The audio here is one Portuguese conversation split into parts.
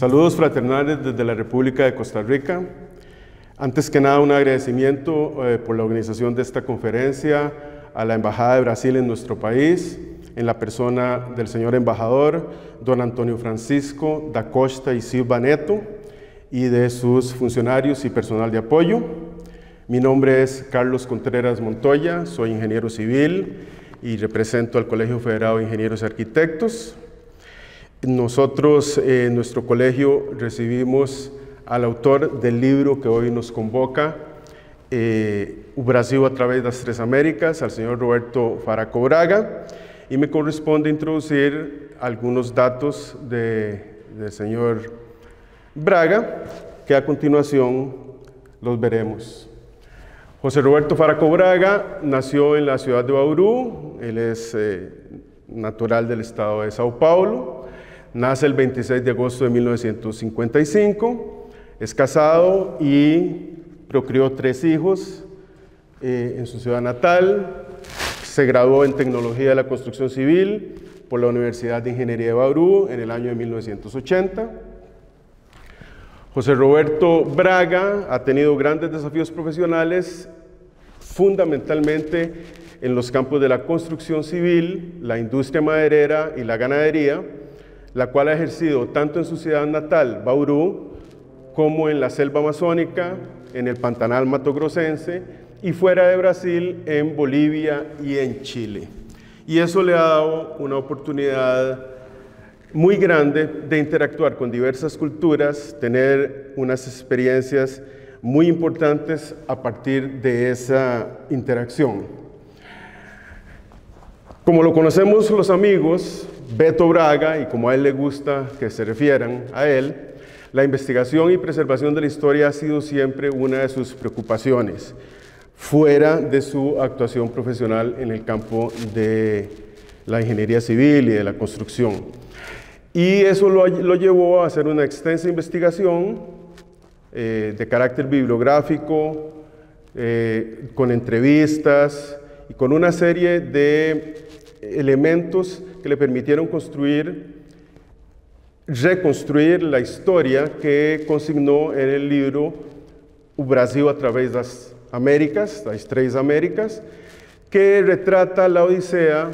Saludos fraternales desde la República de Costa Rica. Antes que nada, un agradecimiento por la organización de esta conferencia a la Embajada de Brasil en nuestro país, en la persona del señor embajador, don Antonio Francisco da Costa y Silva Neto, y de sus funcionarios y personal de apoyo. Mi nombre es Carlos Contreras Montoya, soy ingeniero civil y represento al Colegio Federado de Ingenieros y Arquitectos. Nosotros en nuestro colegio recibimos al autor del libro que hoy nos convoca, O Brasil a través das Três Américas, al señor Roberto Faraco Braga, y me corresponde introducir algunos datos del señor Braga, que a continuación los veremos. José Roberto Faraco Braga nació en la ciudad de Bauru, él es natural del estado de Sao Paulo, nace el 26 de agosto de 1955, es casado y procreó 3 hijos en su ciudad natal, se graduó en Tecnología de la Construcción Civil por la Universidad de Ingeniería de Bauru en el año de 1980. José Roberto Braga ha tenido grandes desafíos profesionales, fundamentalmente en los campos de la construcción civil, la industria maderera y la ganadería, la cual ha ejercido tanto en su ciudad natal, Bauru, como en la selva amazónica, en el Pantanal matogrossense y fuera de Brasil, en Bolivia y en Chile. Y eso le ha dado una oportunidad muy grande de interactuar con diversas culturas, tener unas experiencias muy importantes a partir de esa interacción. Como lo conocemos los amigos, Beto Braga, y como a él le gusta que se refieran a él, la investigación y preservación de la historia ha sido siempre una de sus preocupaciones, fuera de su actuación profesional en el campo de la ingeniería civil y de la construcción. Y eso lo llevó a hacer una extensa investigación de carácter bibliográfico, con entrevistas y con una serie de elementos que le permitieron reconstruir la historia que consignó en el libro O Brasil a través das Américas, las Três Américas, que retrata la odisea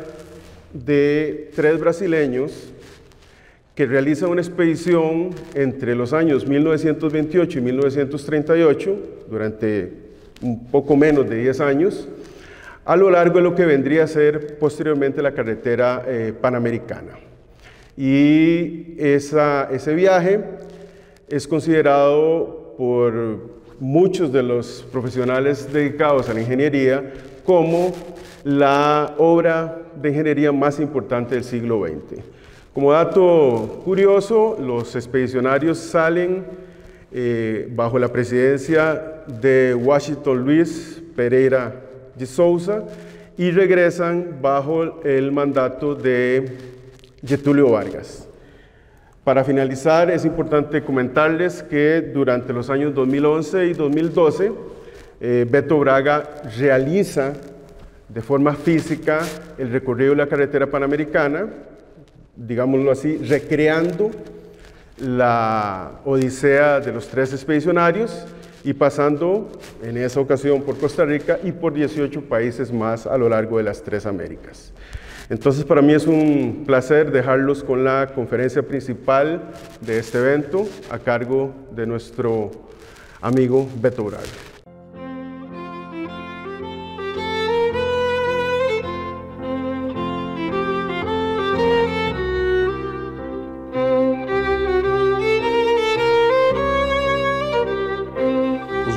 de 3 brasileños que realizan una expedición entre los años 1928 y 1938, durante un poco menos de 10 años, a lo largo de lo que vendría a ser posteriormente la carretera panamericana. Y ese viaje es considerado por muchos de los profesionales dedicados a la ingeniería como la obra de ingeniería más importante del siglo XX. Como dato curioso, los expedicionarios salen bajo la presidencia de Washington Luiz Pereira de Souza y regresan bajo el mandato de Getúlio Vargas. Para finalizar, es importante comentarles que durante los años 2011 y 2012, Beto Braga realiza de forma física el recorrido de la carretera panamericana, digámoslo así, recreando la odisea de los 3 expedicionarios y pasando en esa ocasión por Costa Rica y por 18 países más a lo largo de las 3 Américas. Entonces, para mí es un placer dejarlos con la conferencia principal de este evento a cargo de nuestro amigo Beto Braga.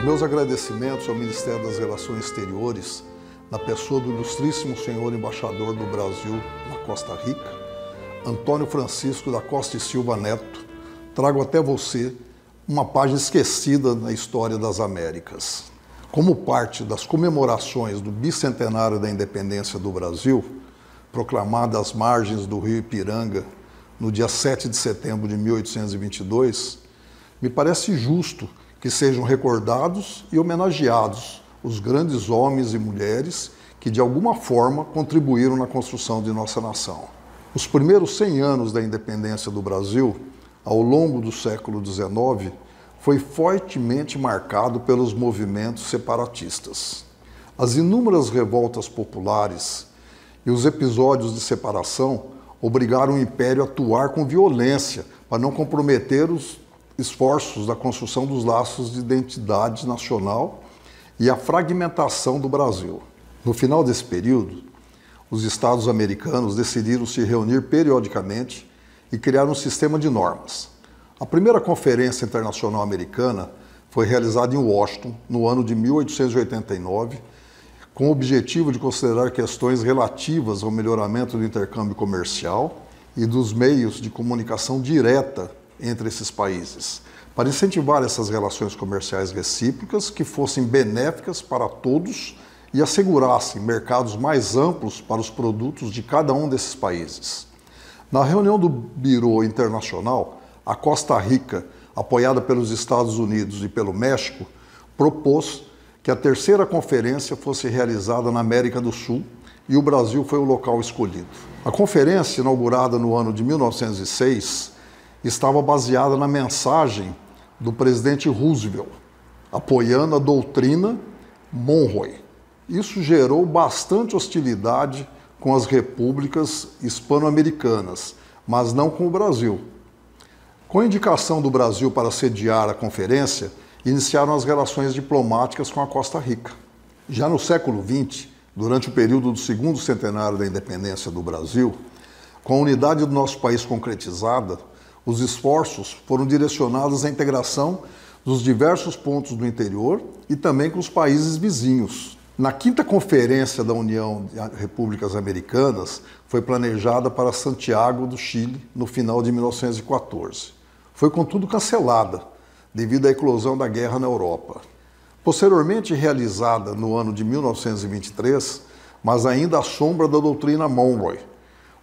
Meus agradecimentos ao Ministério das Relações Exteriores, na pessoa do ilustríssimo senhor embaixador do Brasil na Costa Rica, Antônio Francisco da Costa e Silva Neto, trago até você uma página esquecida na história das Américas. Como parte das comemorações do bicentenário da independência do Brasil, proclamada às margens do rio Ipiranga no dia 7 de setembro de 1822, me parece justo que sejam recordados e homenageados os grandes homens e mulheres que de alguma forma contribuíram na construção de nossa nação. Os primeiros 100 anos da independência do Brasil ao longo do século XIX, foi fortemente marcado pelos movimentos separatistas. As inúmeras revoltas populares e os episódios de separação obrigaram o Império a atuar com violência para não comprometer os esforços da construção dos laços de identidade nacional e a fragmentação do Brasil. No final desse período, os Estados americanos decidiram se reunir periodicamente e criar um sistema de normas. A primeira Conferência Internacional Americana foi realizada em Washington no ano de 1889, com o objetivo de considerar questões relativas ao melhoramento do intercâmbio comercial e dos meios de comunicação direta entre esses países, para incentivar essas relações comerciais recíprocas que fossem benéficas para todos e assegurassem mercados mais amplos para os produtos de cada um desses países. Na reunião do Bureau Internacional, a Costa Rica, apoiada pelos Estados Unidos e pelo México, propôs que a terceira conferência fosse realizada na América do Sul e o Brasil foi o local escolhido. A conferência, inaugurada no ano de 1906, estava baseada na mensagem do presidente Roosevelt, apoiando a doutrina Monroe. Isso gerou bastante hostilidade com as repúblicas hispano-americanas, mas não com o Brasil. Com a indicação do Brasil para sediar a conferência, iniciaram as relações diplomáticas com a Costa Rica. Já no século XX, durante o período do segundo centenário da independência do Brasil, com a unidade do nosso país concretizada, os esforços foram direcionados à integração dos diversos pontos do interior e também com os países vizinhos. Na quinta Conferência da União de Repúblicas Americanas, foi planejada para Santiago do Chile no final de 1914. Foi, contudo, cancelada devido à eclosão da guerra na Europa. Posteriormente realizada no ano de 1923, mas ainda à sombra da doutrina Monroe,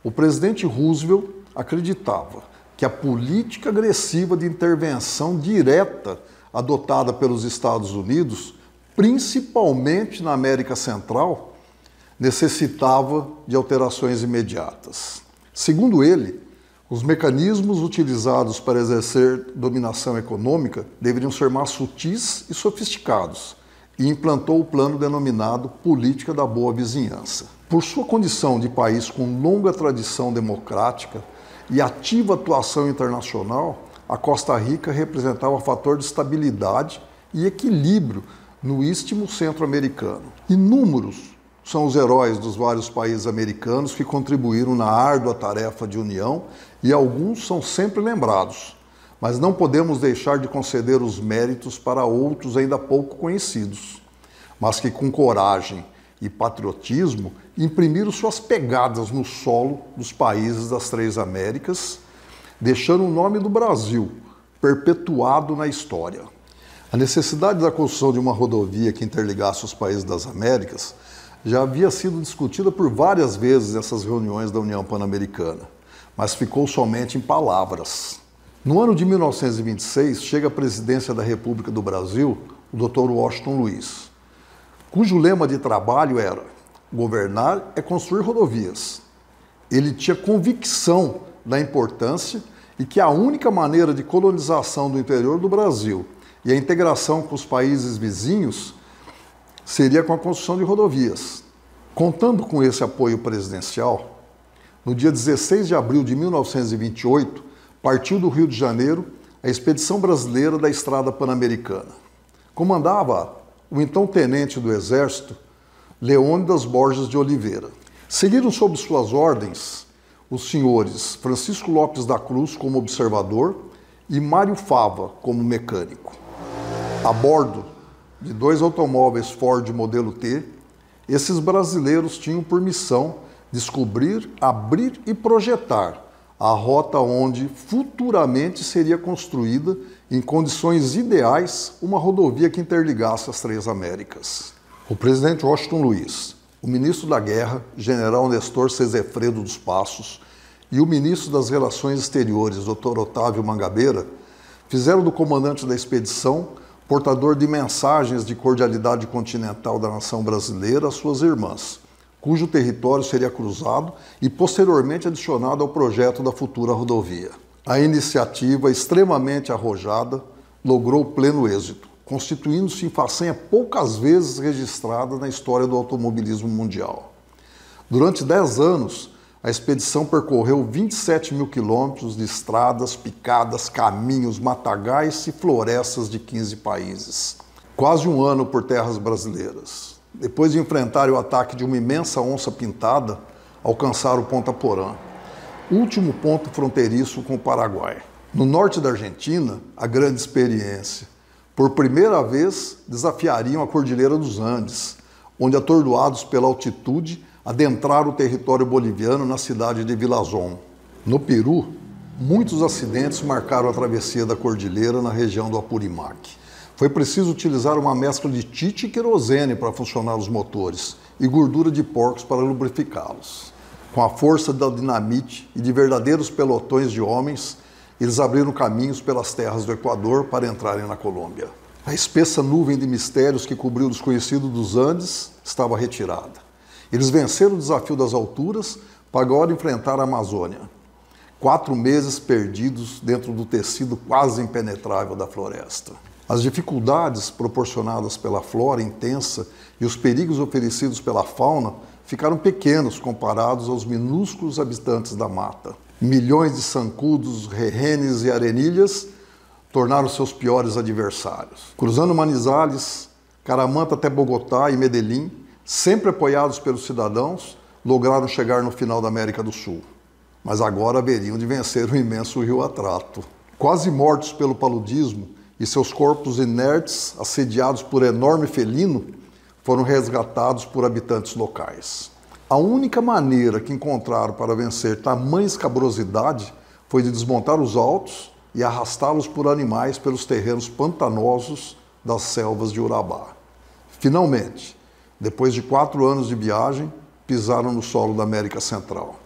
o presidente Roosevelt acreditava que a política agressiva de intervenção direta adotada pelos Estados Unidos, principalmente na América Central, necessitava de alterações imediatas. Segundo ele, os mecanismos utilizados para exercer dominação econômica deveriam ser mais sutis e sofisticados, e implantou o plano denominado Política da Boa Vizinhança. Por sua condição de país com longa tradição democrática e ativa atuação internacional, a Costa Rica representava um fator de estabilidade e equilíbrio no istmo centro-americano. Inúmeros são os heróis dos vários países americanos que contribuíram na árdua tarefa de união e alguns são sempre lembrados, mas não podemos deixar de conceder os méritos para outros ainda pouco conhecidos, mas que com coragem e patriotismo imprimiram suas pegadas no solo dos países das Três Américas, deixando o nome do Brasil perpetuado na história. A necessidade da construção de uma rodovia que interligasse os países das Américas já havia sido discutida por várias vezes nessas reuniões da União Pan-Americana, mas ficou somente em palavras. No ano de 1926, chega à presidência da República do Brasil o Dr. Washington Luiz, cujo lema de trabalho era: governar é construir rodovias. Ele tinha convicção da importância e que a única maneira de colonização do interior do Brasil e a integração com os países vizinhos seria com a construção de rodovias. Contando com esse apoio presidencial, no dia 16 de abril de 1928, partiu do Rio de Janeiro a expedição brasileira da Estrada Pan-Americana. Comandava o então tenente do Exército, Leônidas Borges de Oliveira. Seguiram sob suas ordens os senhores Francisco Lopes da Cruz como observador e Mário Fava como mecânico. A bordo de 2 automóveis Ford modelo T, esses brasileiros tinham por missão descobrir, abrir e projetar a rota onde futuramente seria construída, em condições ideais, uma rodovia que interligasse as Três Américas. O presidente Washington Luiz, o ministro da Guerra, general Nestor Sesefredo dos Passos, e o ministro das Relações Exteriores, Dr. Otávio Mangabeira, fizeram do comandante da expedição portador de mensagens de cordialidade continental da nação brasileira às suas irmãs, cujo território seria cruzado e posteriormente adicionado ao projeto da futura rodovia. A iniciativa, extremamente arrojada, logrou pleno êxito, constituindo-se em façanha poucas vezes registrada na história do automobilismo mundial. Durante 10 anos, a expedição percorreu 27 mil quilômetros de estradas, picadas, caminhos, matagais e florestas de 15 países. Quase um ano por terras brasileiras. Depois de enfrentar o ataque de uma imensa onça pintada, alcançaram Ponta Porã, último ponto fronteiriço com o Paraguai. No norte da Argentina, a grande experiência. Por primeira vez, desafiariam a Cordilheira dos Andes, onde, atordoados pela altitude, adentraram o território boliviano na cidade de Villazón. No Peru, muitos acidentes marcaram a travessia da cordilheira na região do Apurímac. Foi preciso utilizar uma mescla de tite e querosene para funcionar os motores e gordura de porcos para lubrificá-los. Com a força da dinamite e de verdadeiros pelotões de homens, eles abriram caminhos pelas terras do Equador para entrarem na Colômbia. A espessa nuvem de mistérios que cobriu o desconhecido dos Andes estava retirada. Eles venceram o desafio das alturas para agora enfrentar a Amazônia. 4 meses perdidos dentro do tecido quase impenetrável da floresta. As dificuldades proporcionadas pela flora intensa e os perigos oferecidos pela fauna ficaram pequenos comparados aos minúsculos habitantes da mata. Milhões de zancudos, rerrenes e arenilhas tornaram seus piores adversários. Cruzando Manizales, Caramanta até Bogotá e Medellín, sempre apoiados pelos cidadãos, lograram chegar no final da América do Sul. Mas agora haveriam de vencer o imenso rio Atrato. Quase mortos pelo paludismo e seus corpos inertes, assediados por enorme felino, foram resgatados por habitantes locais. A única maneira que encontraram para vencer tamanha escabrosidade foi de desmontar os autos e arrastá-los por animais pelos terrenos pantanosos das selvas de Urabá. Finalmente, depois de 4 anos de viagem, pisaram no solo da América Central.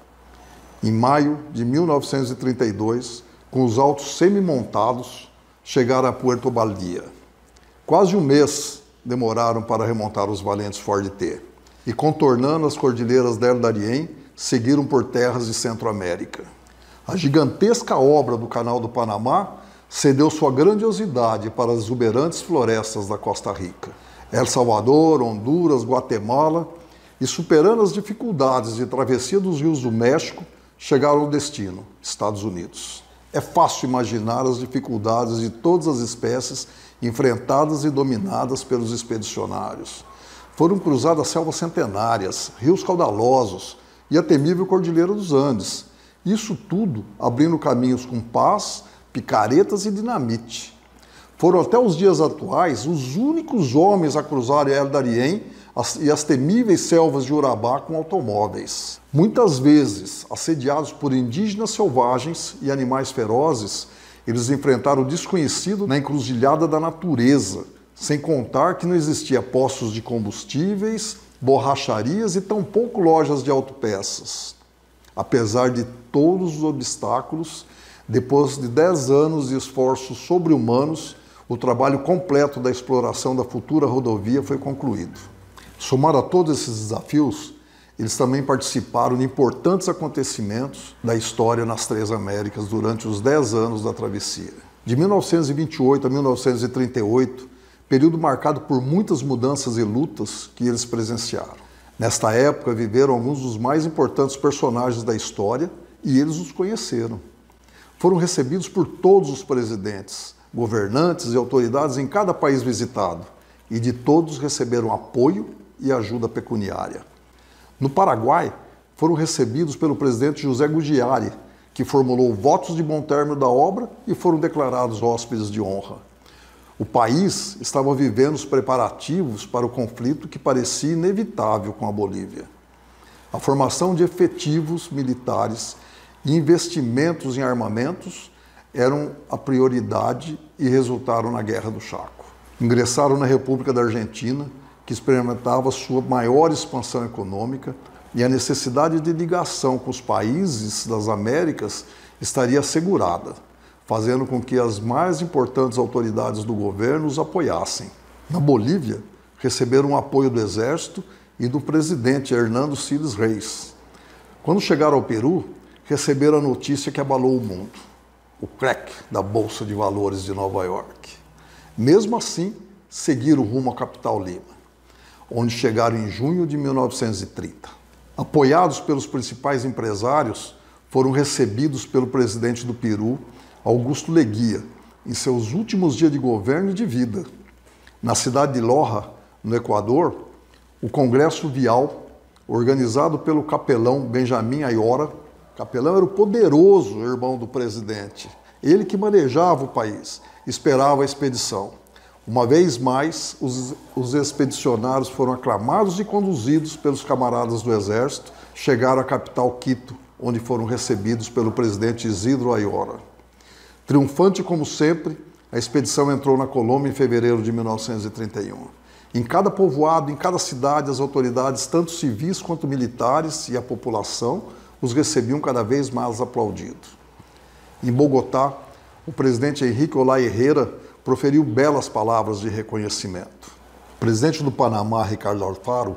Em maio de 1932, com os autos semi-montados, chegaram a Puerto Baldia. Quase um mês demoraram para remontar os valentes Ford T. E contornando as cordilheiras del Darién, seguiram por terras de Centro-América. A gigantesca obra do Canal do Panamá cedeu sua grandiosidade para as exuberantes florestas da Costa Rica. El Salvador, Honduras, Guatemala, e superando as dificuldades de travessia dos rios do México, chegaram ao destino, Estados Unidos. É fácil imaginar as dificuldades de todas as espécies enfrentadas e dominadas pelos expedicionários. Foram cruzadas selvas centenárias, rios caudalosos e a temível Cordilheira dos Andes. Isso tudo abrindo caminhos com pás, picaretas e dinamite. Foram até os dias atuais os únicos homens a cruzar El Darién e as temíveis selvas de Urabá com automóveis. Muitas vezes, assediados por indígenas selvagens e animais ferozes, eles enfrentaram o desconhecido na encruzilhada da natureza, sem contar que não existia postos de combustíveis, borracharias e tampouco lojas de autopeças. Apesar de todos os obstáculos, depois de 10 anos de esforços sobre-humanos, o trabalho completo da exploração da futura rodovia foi concluído. Somado a todos esses desafios, eles também participaram de importantes acontecimentos da história nas 3 Américas durante os 10 anos da travessia. De 1928 a 1938, período marcado por muitas mudanças e lutas que eles presenciaram. Nesta época, viveram alguns dos mais importantes personagens da história e eles os conheceram. Foram recebidos por todos os presidentes, governantes e autoridades em cada país visitado, e de todos receberam apoio e ajuda pecuniária. No Paraguai, foram recebidos pelo presidente José Gugiari, que formulou votos de bom término da obra e foram declarados hóspedes de honra. O país estava vivendo os preparativos para o conflito que parecia inevitável com a Bolívia. A formação de efetivos militares e investimentos em armamentos eram a prioridade e resultaram na Guerra do Chaco. Ingressaram na República da Argentina, que experimentava sua maior expansão econômica, e a necessidade de ligação com os países das Américas estaria assegurada, fazendo com que as mais importantes autoridades do governo os apoiassem. Na Bolívia, receberam o apoio do exército e do presidente Hernando Siles Reis. Quando chegaram ao Peru, receberam a notícia que abalou o mundo. o crack da Bolsa de Valores de Nova York. Mesmo assim, seguiram rumo à capital Lima, onde chegaram em junho de 1930. Apoiados pelos principais empresários, foram recebidos pelo presidente do Peru, Augusto Leguía, em seus últimos dias de governo e de vida. Na cidade de Loja, no Equador, o Congresso Vial, organizado pelo capelão Benjamin Ayora, o capelão era o poderoso irmão do presidente, ele que manejava o país, esperava a expedição. Uma vez mais, os expedicionários foram aclamados e conduzidos pelos camaradas do exército, chegaram à capital Quito, onde foram recebidos pelo presidente Isidro Ayora. Triunfante como sempre, a expedição entrou na Colômbia em fevereiro de 1931. Em cada povoado, em cada cidade, as autoridades, tanto civis quanto militares e a população, os recebiam cada vez mais aplaudidos. Em Bogotá, o presidente Henrique Olay Herrera proferiu belas palavras de reconhecimento. O presidente do Panamá, Ricardo Alfaro,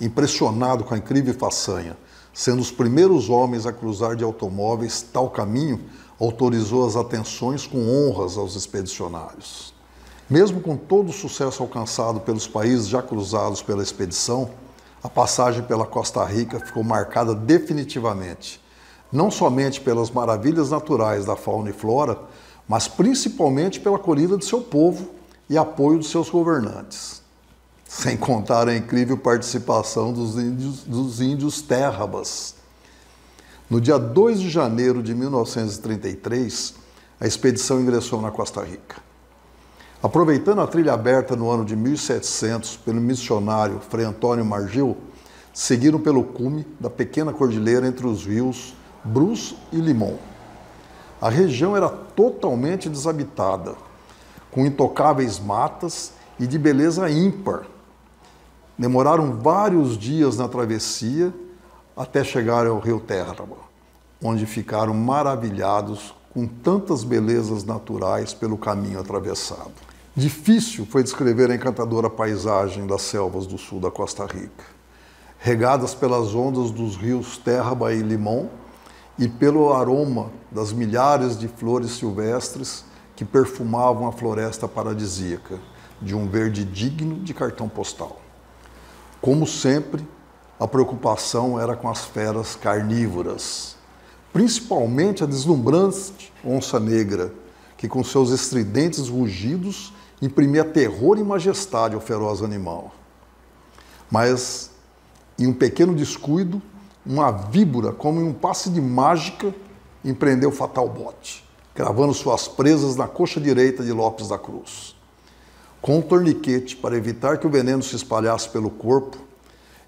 impressionado com a incrível façanha, sendo os primeiros homens a cruzar de automóveis tal caminho, autorizou as atenções com honras aos expedicionários. Mesmo com todo o sucesso alcançado pelos países já cruzados pela expedição, a passagem pela Costa Rica ficou marcada definitivamente, não somente pelas maravilhas naturais da fauna e flora, mas principalmente pela acolhida de seu povo e apoio de seus governantes. Sem contar a incrível participação dos índios terrabas. No dia 2 de janeiro de 1933, a expedição ingressou na Costa Rica. Aproveitando a trilha aberta no ano de 1700 pelo missionário Frei Antônio Margil, seguiram pelo cume da pequena cordilheira entre os rios Brus e Limón. A região era totalmente desabitada, com intocáveis matas e de beleza ímpar. Demoraram vários dias na travessia até chegar ao rio Terraba, onde ficaram maravilhados com tantas belezas naturais pelo caminho atravessado. Difícil foi descrever a encantadora paisagem das selvas do sul da Costa Rica, regadas pelas ondas dos rios Terraba e Limón e pelo aroma das milhares de flores silvestres que perfumavam a floresta paradisíaca, de um verde digno de cartão postal. Como sempre, a preocupação era com as feras carnívoras, principalmente a deslumbrante onça negra, que com seus estridentes rugidos imprimia terror e majestade ao feroz animal. Mas, em um pequeno descuido, uma víbora, como em um passe de mágica, empreendeu o fatal bote, cravando suas presas na coxa direita de Lopes da Cruz. Com um torniquete para evitar que o veneno se espalhasse pelo corpo,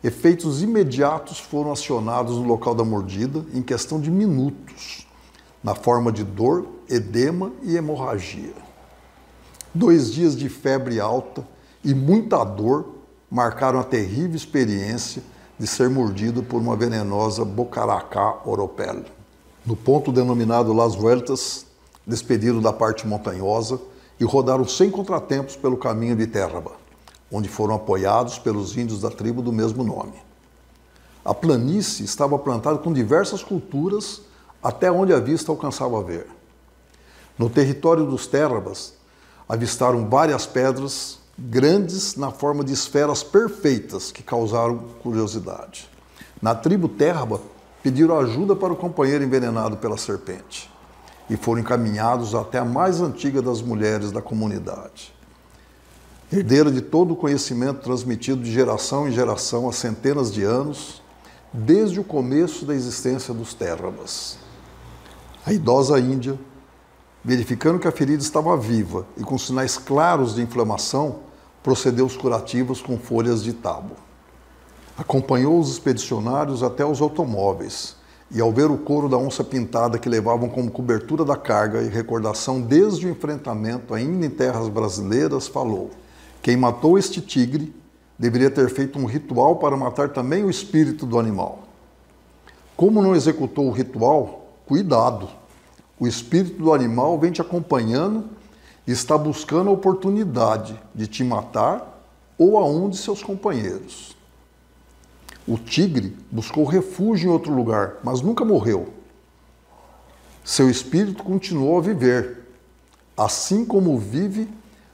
efeitos imediatos foram acionados no local da mordida em questão de minutos, na forma de dor, edema e hemorragia. 2 dias de febre alta e muita dor marcaram a terrível experiência de ser mordido por uma venenosa Bocaracá oropel. No ponto denominado Las Vueltas, despediram da parte montanhosa e rodaram sem contratempos pelo caminho de Terraba, onde foram apoiados pelos índios da tribo do mesmo nome. A planície estava plantada com diversas culturas até onde a vista alcançava a ver. No território dos Terrabas, avistaram várias pedras grandes na forma de esferas perfeitas que causaram curiosidade. Na tribo Terraba, pediram ajuda para o companheiro envenenado pela serpente e foram encaminhados até a mais antiga das mulheres da comunidade. Herdeira de todo o conhecimento transmitido de geração em geração há centenas de anos, desde o começo da existência dos Terrabas. A idosa índia, verificando que a ferida estava viva e com sinais claros de inflamação, procedeu aos curativos com folhas de tabo. Acompanhou os expedicionários até os automóveis e, ao ver o couro da onça pintada que levavam como cobertura da carga e recordação desde o enfrentamento ainda em terras brasileiras, falou: quem matou este tigre deveria ter feito um ritual para matar também o espírito do animal. Como não executou o ritual, cuidado! O espírito do animal vem te acompanhando e está buscando a oportunidade de te matar ou a um de seus companheiros. O tigre buscou refúgio em outro lugar, mas nunca morreu. Seu espírito continuou a viver, assim como vive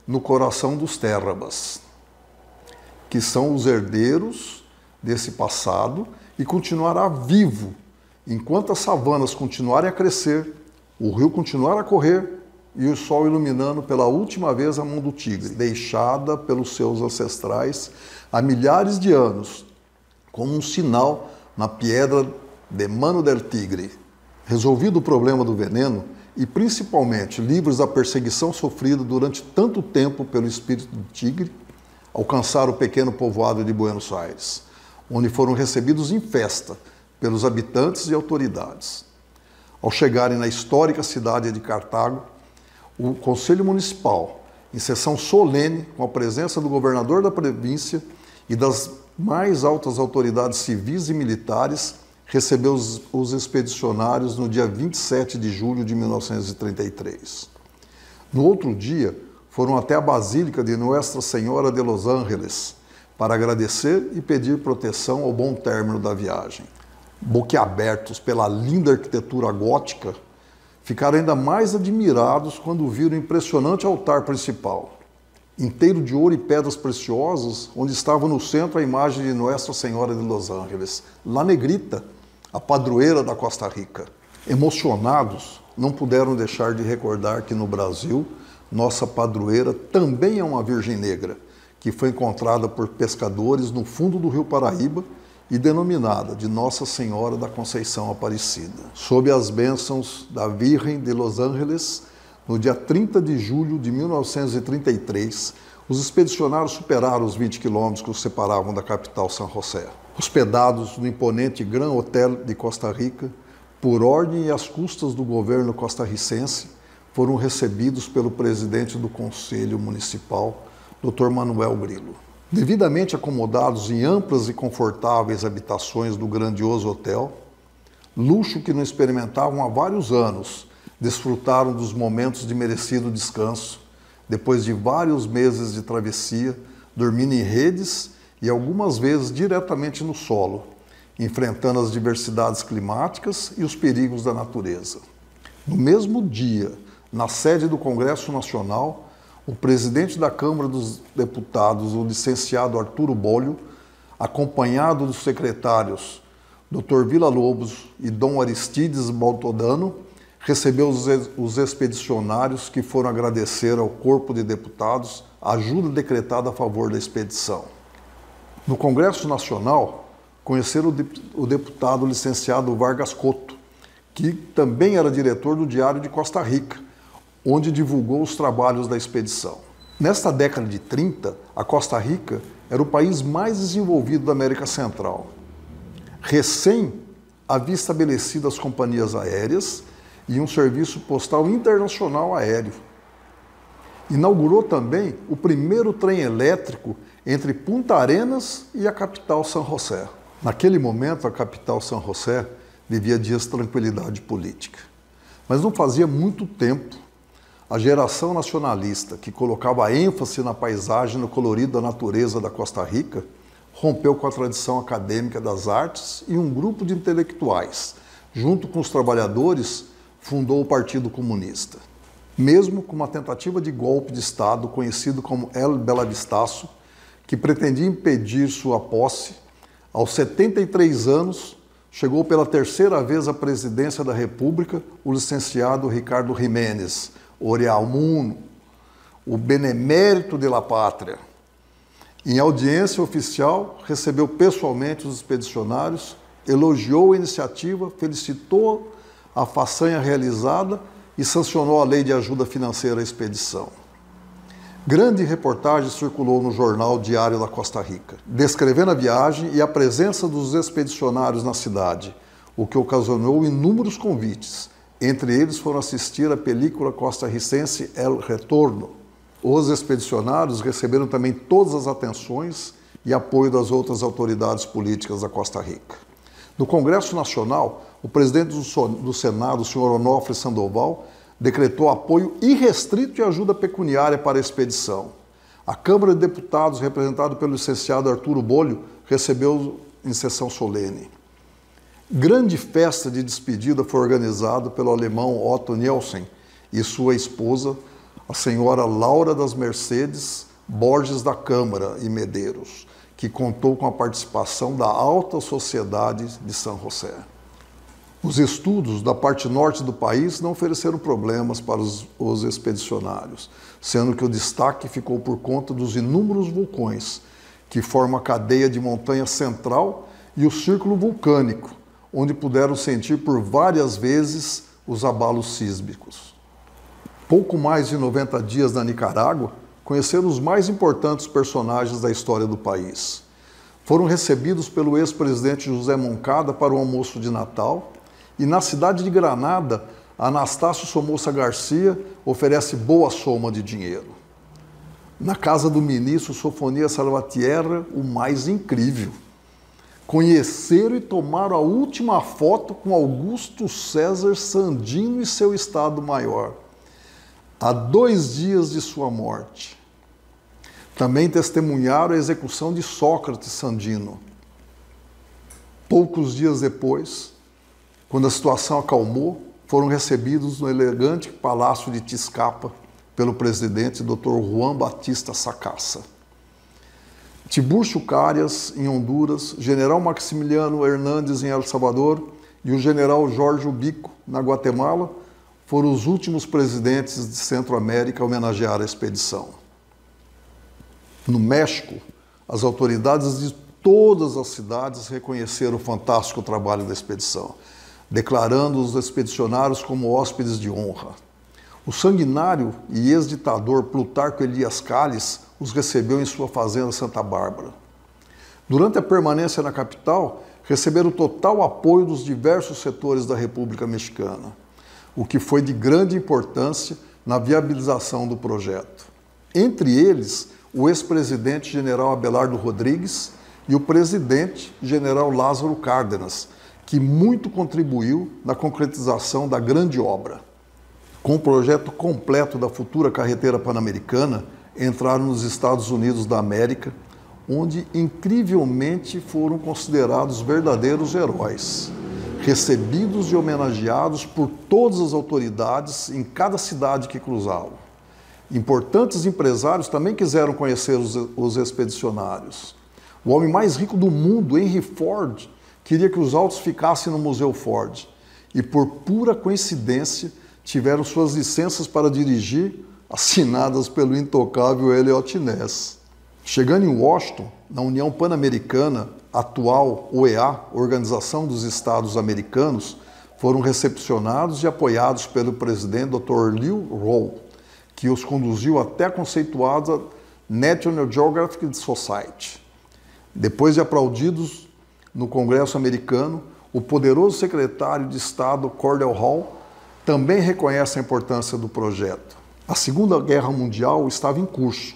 no coração dos Terrabas, que são os herdeiros desse passado, e continuará vivo enquanto as savanas continuarem a crescer, o rio continuar a correr e o sol iluminando pela última vez a mão do tigre, deixada pelos seus ancestrais há milhares de anos, como um sinal na pedra de Mano del Tigre. Resolvido o problema do veneno, e principalmente livres da perseguição sofrida durante tanto tempo pelo espírito do tigre, alcançaram o pequeno povoado de Buenos Aires, onde foram recebidos em festa pelos habitantes e autoridades. Ao chegarem na histórica cidade de Cartago, o Conselho Municipal, em sessão solene, com a presença do governador da província e das mais altas autoridades civis e militares, recebeu os expedicionários no dia 27 de julho de 1933. No outro dia, foram até a Basílica de Nuestra Senhora de Los Ángeles para agradecer e pedir proteção ao bom término da viagem. Boquiabertos pela linda arquitetura gótica, ficaram ainda mais admirados quando viram o impressionante altar principal, inteiro de ouro e pedras preciosas, onde estava no centro a imagem de Nuestra Senhora de Los Ángeles, La Negrita, a padroeira da Costa Rica. Emocionados, não puderam deixar de recordar que no Brasil, nossa padroeira também é uma Virgem Negra, que foi encontrada por pescadores no fundo do rio Paraíba e denominada de Nossa Senhora da Conceição Aparecida. Sob as bênçãos da Virgem de Los Ángeles, no dia 30 de julho de 1933, os expedicionários superaram os 20 quilômetros que os separavam da capital San José. Hospedados no imponente Gran Hotel de Costa Rica, por ordem e às custas do governo costarricense, foram recebidos pelo presidente do Conselho Municipal, Dr. Manuel Grilo. Devidamente acomodados em amplas e confortáveis habitações do grandioso hotel, luxo que não experimentavam há vários anos, desfrutaram dos momentos de merecido descanso, depois de vários meses de travessia, dormindo em redes e algumas vezes diretamente no solo, enfrentando as diversidades climáticas e os perigos da natureza. No mesmo dia, na sede do Congresso Nacional, o presidente da Câmara dos Deputados, o licenciado Arturo Bolho, acompanhado dos secretários Dr. Villa-Lobos e Dom Aristides Baltodano, recebeu os expedicionários que foram agradecer ao Corpo de Deputados a ajuda decretada a favor da expedição. No Congresso Nacional, conheceram o deputado licenciado Vargas Couto, que também era diretor do Diário de Costa Rica, onde divulgou os trabalhos da expedição. Nesta década de 30, a Costa Rica era o país mais desenvolvido da América Central. Recém havia estabelecido as companhias aéreas e um serviço postal internacional aéreo. Inaugurou também o primeiro trem elétrico entre Punta Arenas e a capital San José. Naquele momento, a capital San José vivia dias de tranquilidade política. Mas não fazia muito tempo, a geração nacionalista, que colocava ênfase na paisagem e no colorido da natureza da Costa Rica, rompeu com a tradição acadêmica das artes e um grupo de intelectuais, junto com os trabalhadores, fundou o Partido Comunista. Mesmo com uma tentativa de golpe de Estado conhecido como El Belavistaço, que pretendia impedir sua posse, aos 73 anos, chegou pela terceira vez à presidência da República o licenciado Ricardo Jiménez, Oreamuno, o benemérito de la pátria. Em audiência oficial, recebeu pessoalmente os expedicionários, elogiou a iniciativa, felicitou a façanha realizada e sancionou a lei de ajuda financeira à expedição. Grande reportagem circulou no jornal Diário da Costa Rica, descrevendo a viagem e a presença dos expedicionários na cidade, o que ocasionou inúmeros convites. Entre eles foram assistir à película costarricense El Retorno. Os expedicionários receberam também todas as atenções e apoio das outras autoridades políticas da Costa Rica. No Congresso Nacional, o presidente do Senado, o senhor Onofre Sandoval, decretou apoio irrestrito e ajuda pecuniária para a expedição. A Câmara de Deputados, representada pelo licenciado Arturo Bolho, recebeu em sessão solene. Grande festa de despedida foi organizada pelo alemão Otto Nielsen e sua esposa, a senhora Laura das Mercedes Borges da Câmara e Medeiros, que contou com a participação da alta sociedade de São José. Os estudos da parte norte do país não ofereceram problemas para os expedicionários, sendo que o destaque ficou por conta dos inúmeros vulcões, que formam a cadeia de montanha central e o círculo vulcânico, onde puderam sentir por várias vezes os abalos sísmicos. Pouco mais de 90 dias na Nicarágua, conheceram os mais importantes personagens da história do país. Foram recebidos pelo ex-presidente José Moncada para o almoço de Natal e na cidade de Granada, Anastácio Somoza Garcia oferece boa soma de dinheiro. Na casa do ministro Sofonias Salvatierra, o mais incrível. Conheceram e tomaram a última foto com Augusto César Sandino e seu Estado-Maior, há 2 dias de sua morte. Também testemunharam a execução de Sócrates Sandino. Poucos dias depois, quando a situação acalmou, foram recebidos no elegante Palácio de Tizcapa pelo presidente Dr. Juan Batista Sacasa. Tiburcio Carías, em Honduras, general Maximiliano Hernández, em El Salvador, e o general Jorge Ubico, na Guatemala, foram os últimos presidentes de Centro-América a homenagear a expedição. No México, as autoridades de todas as cidades reconheceram o fantástico trabalho da expedição, declarando os expedicionários como hóspedes de honra. O sanguinário e ex-ditador Plutarco Elias Calles os recebeu em sua fazenda Santa Bárbara. Durante a permanência na capital, receberam total apoio dos diversos setores da República Mexicana, o que foi de grande importância na viabilização do projeto. Entre eles, o ex-presidente general Abelardo Rodrigues e o presidente general Lázaro Cárdenas, que muito contribuiu na concretização da grande obra. Com o projeto completo da futura carretera pan-americana, entraram nos Estados Unidos da América, onde incrivelmente foram considerados verdadeiros heróis, recebidos e homenageados por todas as autoridades em cada cidade que cruzavam. Importantes empresários também quiseram conhecer os expedicionários. O homem mais rico do mundo, Henry Ford, queria que os autos ficassem no Museu Ford e, por pura coincidência, tiveram suas licenças para dirigir assinadas pelo intocável Elliot Ness. Chegando em Washington, na União Pan-Americana, atual OEA, Organização dos Estados Americanos, foram recepcionados e apoiados pelo presidente Dr. Lew Rowe, que os conduziu até a conceituada National Geographic Society. Depois de aplaudidos no Congresso americano, o poderoso secretário de Estado Cordell Hull também reconhece a importância do projeto. A Segunda Guerra Mundial estava em curso,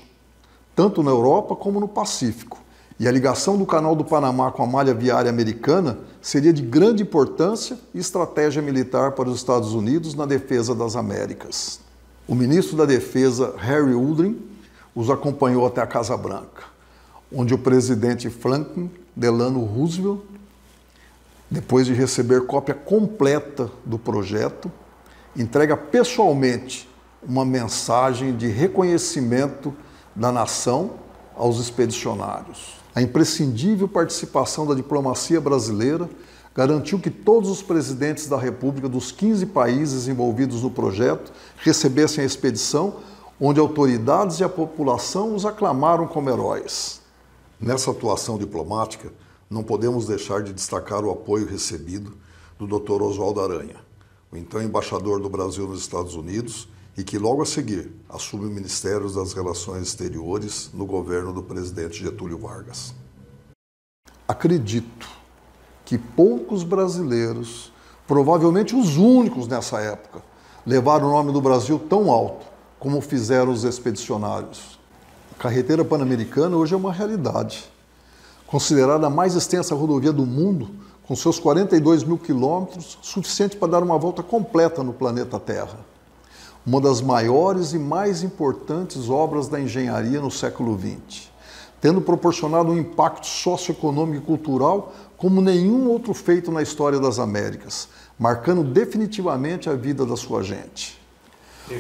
tanto na Europa como no Pacífico, e a ligação do Canal do Panamá com a malha viária americana seria de grande importância e estratégia militar para os Estados Unidos na defesa das Américas. O ministro da Defesa, Harry Woodring, os acompanhou até a Casa Branca, onde o presidente Franklin Delano Roosevelt, depois de receber cópia completa do projeto, entrega pessoalmente uma mensagem de reconhecimento da nação aos expedicionários. A imprescindível participação da diplomacia brasileira garantiu que todos os presidentes da República dos 15 países envolvidos no projeto recebessem a expedição, onde autoridades e a população os aclamaram como heróis. Nessa atuação diplomática, não podemos deixar de destacar o apoio recebido do Dr. Oswaldo Aranha, o então embaixador do Brasil nos Estados Unidos, e que logo a seguir assume o Ministério das Relações Exteriores no governo do presidente Getúlio Vargas. Acredito que poucos brasileiros, provavelmente os únicos nessa época, levaram o nome do Brasil tão alto como fizeram os expedicionários. A carretera pan-americana hoje é uma realidade. Considerada a mais extensa rodovia do mundo, com seus 42 mil quilômetros, suficiente para dar uma volta completa no planeta Terra. Uma das maiores e mais importantes obras da engenharia no século XX. tendo proporcionado um impacto socioeconômico e cultural como nenhum outro feito na história das Américas, marcando definitivamente a vida da sua gente.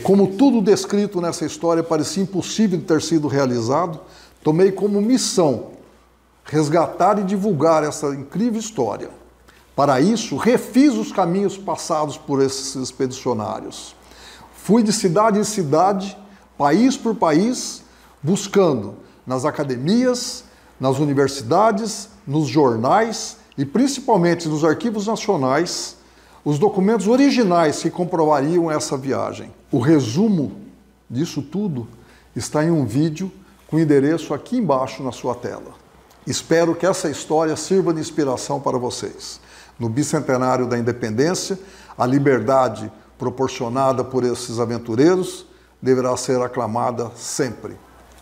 Como tudo descrito nessa história parecia impossível de ter sido realizado, tomei como missão resgatar e divulgar essa incrível história. Para isso, refiz os caminhos passados por esses expedicionários. Fui de cidade em cidade, país por país, buscando nas academias, nas universidades, nos jornais e principalmente nos arquivos nacionais, os documentos originais que comprovariam essa viagem. O resumo disso tudo está em um vídeo com o endereço aqui embaixo na sua tela. Espero que essa história sirva de inspiração para vocês. No bicentenário da independência, a liberdade proporcionada por esses aventureiros deverá ser aclamada sempre.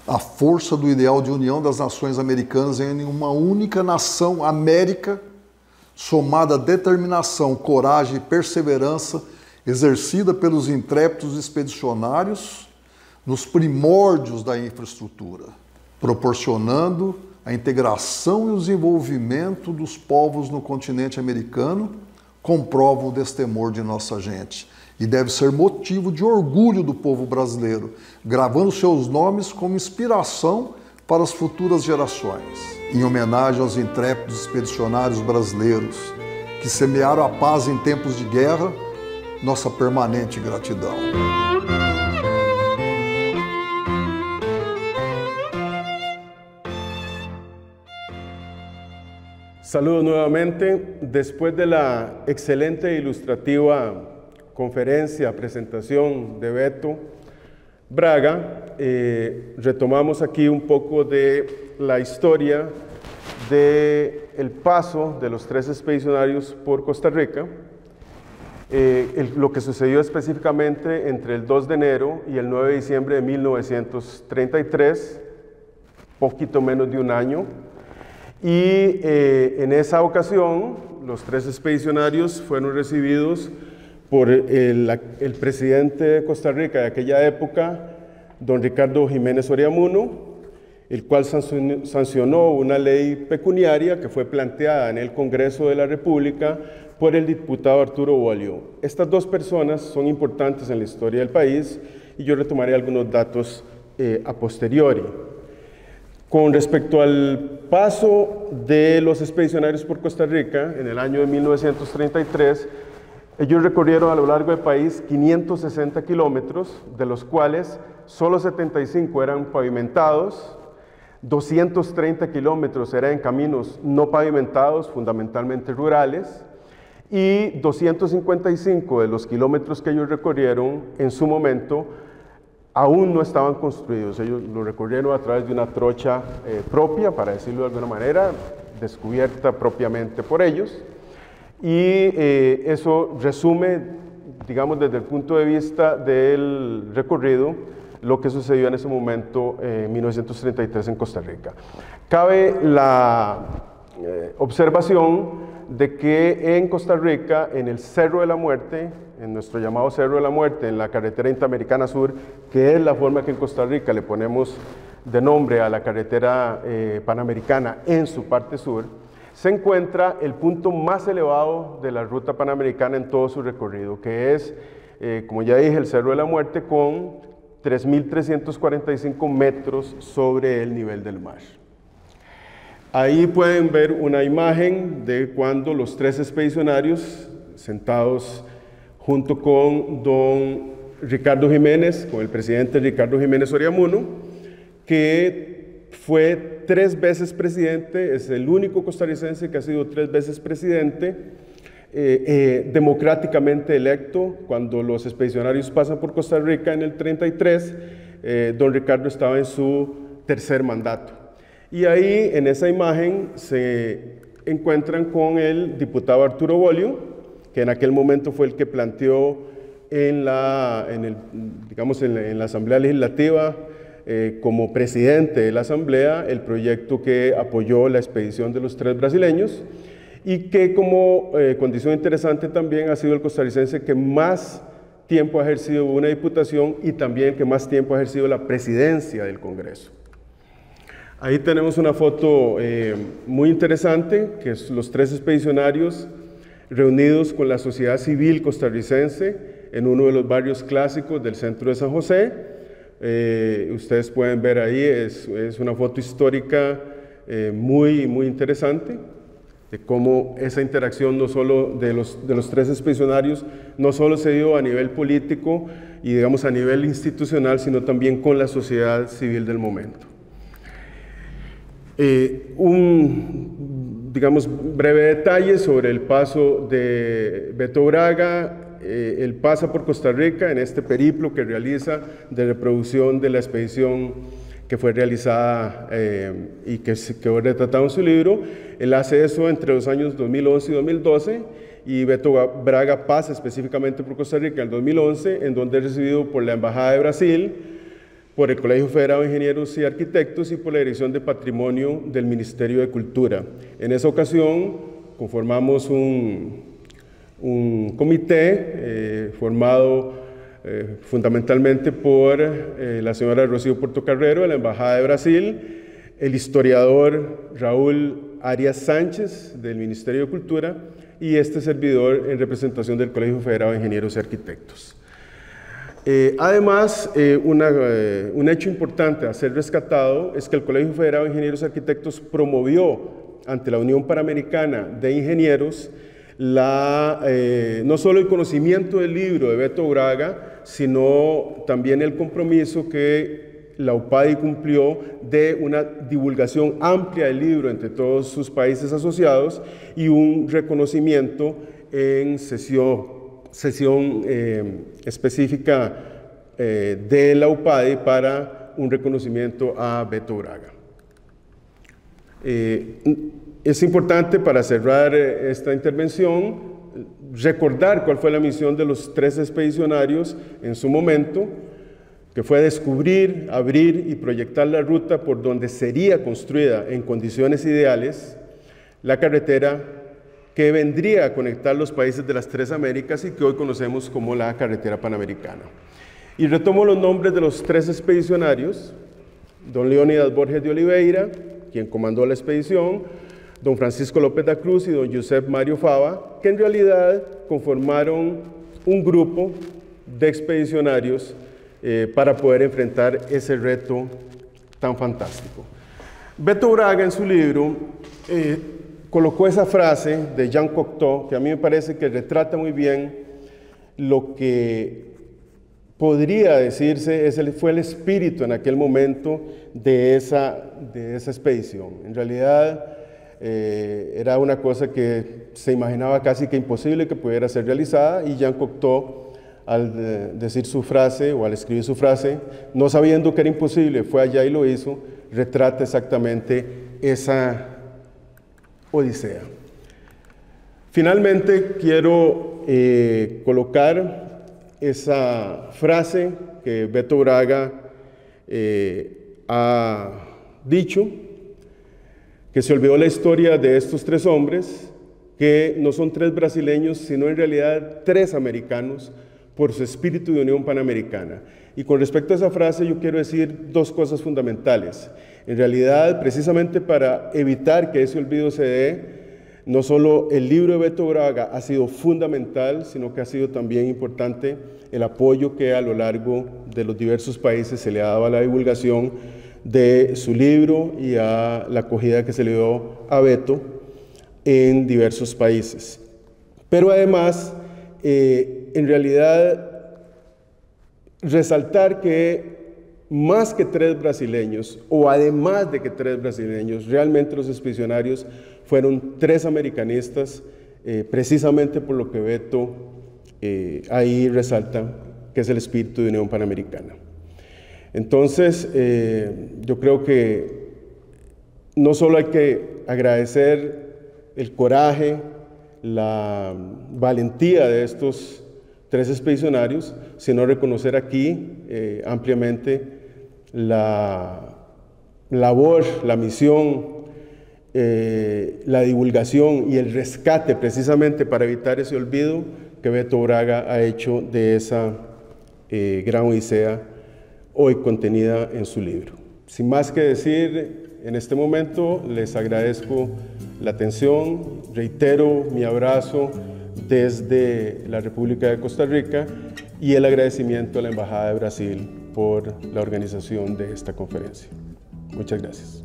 A força do ideal de união das nações americanas em uma única nação, América, somada à determinação, coragem e perseverança exercida pelos intrépidos expedicionários nos primórdios da infraestrutura, proporcionando a integração e o desenvolvimento dos povos no continente americano, comprova o destemor de nossa gente e deve ser motivo de orgulho do povo brasileiro, gravando seus nomes como inspiração para as futuras gerações. Em homenagem aos intrépidos expedicionários brasileiros que semearam a paz em tempos de guerra, nossa permanente gratidão. Saludos nuevamente. Después de la excelente e ilustrativa conferencia, presentación de Beto Braga, retomamos aquí un poco de la historia del paso de los 3 expedicionarios por Costa Rica, lo que sucedió específicamente entre el 2 de enero y el 9 de diciembre de 1933, poquito menos de un año. Y en esa ocasión, los 3 expedicionarios fueron recibidos por el presidente de Costa Rica de aquella época, don Ricardo Jiménez Oriamuno, el cual sancionó una ley pecuniaria que fue planteada en el Congreso de la República por el diputado Arturo Bolio. Estas 2 personas son importantes en la historia del país y yo retomaré algunos datos a posteriori. Con respecto al paso de los expedicionarios por Costa Rica en el año de 1933, ellos recorrieron a lo largo del país 560 kilómetros, de los cuales solo 75 eran pavimentados, 230 kilómetros eran en caminos no pavimentados, fundamentalmente rurales, y 255 de los kilómetros que ellos recorrieron en su momento aún no estaban construidos. Ellos lo recorrieron a través de una trocha propia, para decirlo de alguna manera, descubierta propiamente por ellos. Y eso resume, digamos, desde el punto de vista del recorrido, lo que sucedió en ese momento en 1933 en Costa Rica. Cabe la observación de que en Costa Rica, en el Cerro de la Muerte, en nuestro llamado Cerro de la Muerte, en la carretera Interamericana Sur, que es la forma que en Costa Rica le ponemos de nombre a la carretera Panamericana en su parte sur, se encuentra el punto más elevado de la ruta panamericana en todo su recorrido, que es, como ya dije, el Cerro de la Muerte con 3.345 metros sobre el nivel del mar. Ahí pueden ver una imagen de cuando los 3 expedicionarios, sentados junto con don Ricardo Jiménez, con el presidente Ricardo Jiménez Oriamuno, que fue 3 veces presidente, es el único costarricense que ha sido 3 veces presidente, democráticamente electo. Cuando los expedicionarios pasan por Costa Rica en el 33, don Ricardo estaba en su 3er mandato. Y ahí, en esa imagen, se encuentran con el diputado Arturo Bolio, que en aquel momento fue el que planteó en la Asamblea Legislativa, como presidente de la Asamblea, el proyecto que apoyó la expedición de los 3 brasileños y que, como condición interesante también, ha sido el costarricense que más tiempo ha ejercido una diputación y también que más tiempo ha ejercido la presidencia del Congreso. Ahí tenemos una foto muy interesante, que es los 3 expedicionarios reunidos con la sociedad civil costarricense en uno de los barrios clásicos del centro de San José. Ustedes pueden ver ahí, es una foto histórica muy interesante, de cómo esa interacción no solo de los 3 expedicionarios no solo se dio a nivel político y digamos a nivel institucional, sino también con la sociedad civil del momento. Digamos, breve detalle sobre el paso de Beto Braga. Él pasa por Costa Rica en este periplo que realiza de reproducción de la expedición que fue realizada y que quedó retratado en su libro. Él hace eso entre los años 2011 y 2012, y Beto Braga pasa específicamente por Costa Rica en el 2011, en donde es recibido por la Embajada de Brasil, por el Colegio Federado de Ingenieros y Arquitectos y por la Dirección de Patrimonio del Ministerio de Cultura. En esa ocasión conformamos un comité formado fundamentalmente por la señora Rocío Portocarrero de la Embajada de Brasil, el historiador Raúl Arias Sánchez del Ministerio de Cultura y este servidor en representación del Colegio Federado de Ingenieros y Arquitectos. Además, un hecho importante a ser rescatado es que el Colegio Federado de Ingenieros y Arquitectos promovió ante la Unión Panamericana de Ingenieros no solo el conocimiento del libro de Beto Braga, sino también el compromiso que la UPADI cumplió de una divulgación amplia del libro entre todos sus países asociados y un reconocimiento en sesión específica de la UPADI para un reconocimiento a Beto Braga. Es importante, para cerrar esta intervención, recordar cuál fue la misión de los 3 expedicionarios en su momento, que fue descubrir, abrir y proyectar la ruta por donde sería construida en condiciones ideales la carretera que vendría a conectar los países de las 3 Américas y que hoy conocemos como la Carretera Panamericana. Y retomo los nombres de los 3 expedicionarios: don Leónidas Borges de Oliveira, quien comandó la expedición, don Francisco López da Cruz y don Josep Mario Fava, que en realidad conformaron un grupo de expedicionarios para poder enfrentar ese reto tan fantástico. Beto Braga, en su libro, colocó esa frase de Jean Cocteau, que a mí me parece que retrata muy bien lo que podría decirse fue el espíritu en aquel momento de esa expedición. En realidad era una cosa que se imaginaba casi que imposible que pudiera ser realizada, y Jean Cocteau, al decir su frase o al escribir su frase, no sabiendo que era imposible, fue allá y lo hizo, retrata exactamente esa odisea. Finalmente quiero colocar esa frase que Beto Braga ha dicho, que se olvidó la historia de estos 3 hombres, que no son 3 brasileños, sino en realidad 3 americanos, por su espíritu de unión panamericana. Y con respecto a esa frase yo quiero decir 2 cosas fundamentales. En realidad, precisamente para evitar que ese olvido se dé, no solo el libro de Beto Braga ha sido fundamental, sino que ha sido también importante el apoyo que a lo largo de los diversos países se le ha dado a la divulgación de su libro y a la acogida que se le dio a Beto en diversos países. Pero además, en realidad, resaltar que más que 3 brasileños, o además de que 3 brasileños, realmente los expedicionarios fueron 3 americanistas, precisamente por lo que Beto ahí resalta, que es el espíritu de unión panamericana. Entonces, yo creo que no solo hay que agradecer el coraje, la valentía de estos 3 expedicionarios, sino reconocer aquí ampliamente la labor, la misión, la divulgación y el rescate, precisamente para evitar ese olvido, que Beto Braga ha hecho de esa gran odisea hoy contenida en su libro. Sin más que decir, en este momento les agradezco la atención, reitero mi abrazo desde la República de Costa Rica y el agradecimiento a la Embajada de Brasil por la organización de esta conferencia. Muchas gracias.